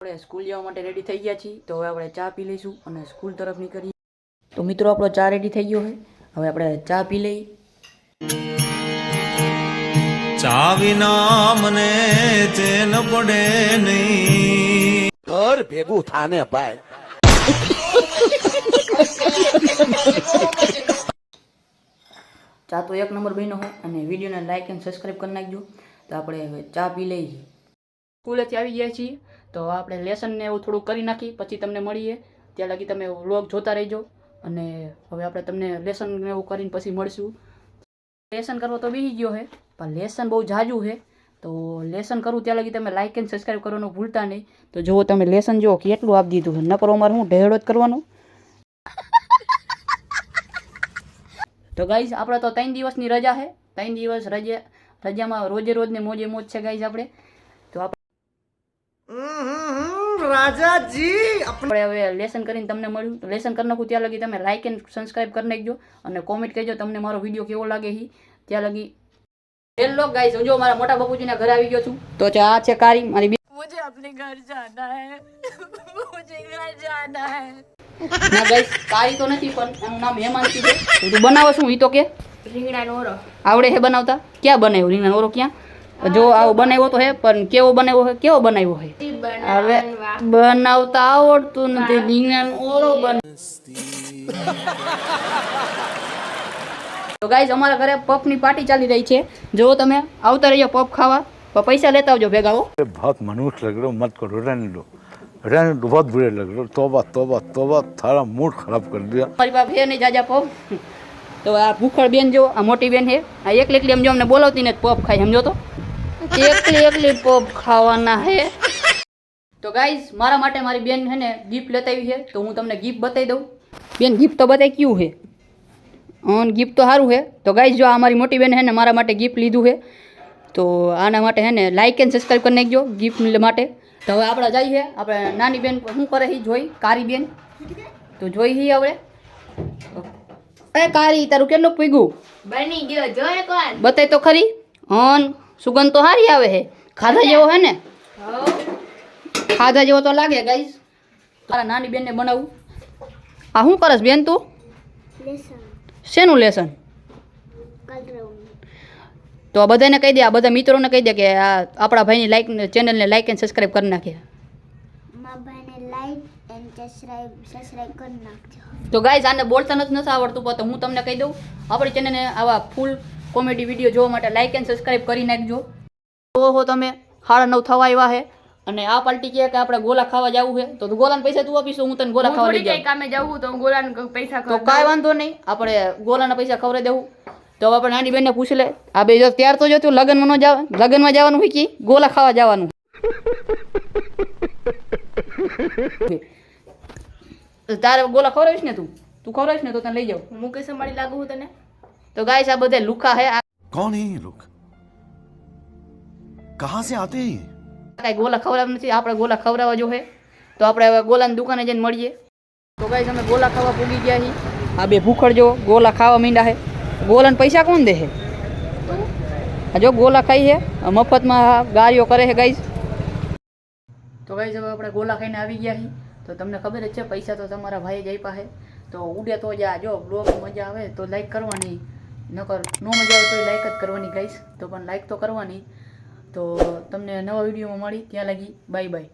આપણે સ્કૂલ જવા માટે રેડી થઈ ગયા છીએ, તો હવે આપણે ચા પી લઈશું અને સ્કૂલ તરફ નીકળીએ. તો મિત્રો આપણો ચા રેડી થઈ ગયો છે, હવે આપણે ચા પી લઈએ. ચા વિના મને ચેન પડે નહીં. ઘર ભેગું થાને ભાઈ. ચા તો એક નંબર બન્યો હોય અને વિડીયોને લાઈક અને સબસ્ક્રાઈબ કરી નાખજો. તો આપણે હવે ચા પી લઈએ. સ્કૂલેથી આવી ગયા છીએ, તો આપણે લેસનને એવું થોડું કરી નાખી, પછી તમને મળીએ. ત્યાં લગી તમે વ્લોગ જોતા રહેજો. અને હવે આપણે તમને લેસન એવું કરીને પછી મળશું. લેસન કરવો તો બેસી ગયો છે, પણ લેસન બહુ ઝાઝું છે. તો લેસન કરું ત્યાં લગી તમે લાઈક અને સબસ્ક્રાઈબ કરવાનું ભૂલતા નહીં. તો જુઓ તમે લેસન જુઓ કેટલું આપી દીધું છે, નકર અમારે હું ઢેડો જ કરવાનો. તો ગાઈઝ આપણે તો 3 દિવસની રજા છે. 3 દિવસ રજામાં રોજે રોજને મોજે મોજ છે ગાઈઝ. આપણે તો રાજાજી આપણે હવે લેસન કરીને તમને મળ્યું. તો લેસન કરી નાખું ત્યાં લગી તમે લાઈક એન્ડ સબસ્ક્રાઈબ કરી નાખજો અને કોમેન્ટ કરજો તમને મારો વિડીયો કેવો લાગે છે. ત્યાં લગી હેલો ગાઈઝ, જો મારા મોટા બાપુજીના ઘરે આવી ગયો છું. તો આ છે કારી મારી બેન. मुझे अपने घर जाना है मुझे घर जाना है. ના ગાઈઝ, કારી તો નથી પણ એનું નામ હેમાંશી છે. તું બનાવો શું ઈ તો કે રીંગણાનો ઓરો આવડે છે બનાવતા? ક્યાં બનાવ્યો રીંગણાનો ઓરો? ક્યાં? જો આવો બનાવ્યો તો હે, પણ કેવો બનાવ્યો છે? કેવો બનાવ્યો છે? હવે બનાવતા આવડતું નથી. રીંગણાનો ઓરો બન. તો ગાઈઝ અમારા ઘરે પફની પાર્ટી ચાલી રહી છે. જો તમે આવતા રહીજો પફ ખાવા, પણ પૈસા લેતા આવજો ભેગા. હો बहुत मनुष्य लग रहे हो, मत करो, रहने दो बहुत बुरे लग रहे हो. तौबा तौबा तौबा, थारा मूड खराब कर दिया. મારી પાસે છે નહીં જાજા પફ. તો આ ભૂખડ બેન જો, આ મોટી બેન છે, આ એકલી એકલી સમજો અમને બોલાવતી ને પફ ખાય, સમજો તો એકલી એકલી પફ ખાવાના હે. તો ગાઈઝ મારા માટે મારી બેન છે ને ગિફ્ટ લેતા આવી છે, તો હું તમને ગિફ્ટ બતાવી દઉં. બેન ગિફ્ટ તો બતાવી ક્યું છે? ગિફ્ટ તો સારું છે. તો ગાઈઝ જો આ મારી મોટી બેન છે ને મારા માટે ગિફ્ટ લીધું છે. તો આના માટે છે ને લાઈક એન્ડ સબસ્ક્રાઈબ કરી નાખજો ગિફ્ટ માટે. તો હવે આપણે જઈએ, આપણે નાની બેન શું કરે છે જોઈ, કારી બેન. તો જોઈ હી હવે. એ કારી તારું કેટલું પીગું બની ગયો જોય કોણ બતાય તો ખરી. હન સુગંધ તો સારી આવે છે, ખાધા જેવો છે ને? ખાધા જેવો તો લાગે ગાઈઝ. તારા નાની બેનને બનાવું. આ શું કરસ બેન તું? શેનું લેસન? તો આ બધાને કહી દે, આ બધા મિત્રોને કહી દે કે આ આપણા ભાઈની લાઈક ચેનલને લાઈક એન્ડ સબસ્ક્રાઈબ કરી નાખે. તો ગાઈઝ આને બોલતા નથી આવડતું, પણ હું તમને કહી દઉં, આપણી ચેનલને આવા ફૂલ કોમેડી વિડીયો જોવા માટે લાઈક એન્ડ સબસ્ક્રાઈબ કરી નાખજો. ઓહો તમે 9:30 થવા આવ્યા છે અને આ પાર્ટી કહે કે આપણે ગોલા ખાવા જવું છે. તો ગોલાના પૈસા તું આપીશ, હું તને ગોલા ખાવા લઈ જાઉં. કામે જવું તો ગોલાને પૈસા તો કાંઈ વાંધો નહીં, આપણે ગોલાના પૈસા ખવડાવી દેવું. તો હવે આપણે નાની બેનને પૂછી લે. આ બે જો ત્યાર તો જો તું લગ્નમાં જવાનું હોય કે ગોલા ખાવા જવાનું? તારે ગોલા ખવડાવીશ ને? તું ખવડાવીશ ને તો તને લઈ જાઉં. મુકેશ અંબાણી લાગુ હું તને. તો ગાઈસ આ બધા લુખા હે. कौन है ये लोग? कहाँ से आते हैं? કાંઈ ગોલા ખવડાવ નથી, આપણે ગોલા ખવડાવવા જો હે. તો આપણે હવે ગોલાની દુકાને જઈને મળીએ. તો ગાઈસ અમે ગોલા ખાવા પૂગી ગયા છીએ. આ બે ભૂખડ જો ગોલા ખાવા માંડ્યા હે. ગોલાના પૈસા કોણ દે છે? આ જો ગોલા ખાઈ છે, મફતમાં ગાડીઓ કરે છે ગાઈસ. તો ગાઈસ હવે આપણે ગોલા ખાઈને આવી ગયા છીએ. તો તમને ખબર જ છે પૈસા તો તમારા ભાઈ જ આપ્યા છે. તો ઉડે તો જા, જો બ્લોગ મજા આવે તો લાઈક કરવાની, નકર નો મજા આવે તો લાઈક જ કરવાની ગાઈસ. તો પણ લાઈક તો કરવાની. તો તમને નવા વિડીયોમાં મળી, ત્યાં લગી બાય બાય.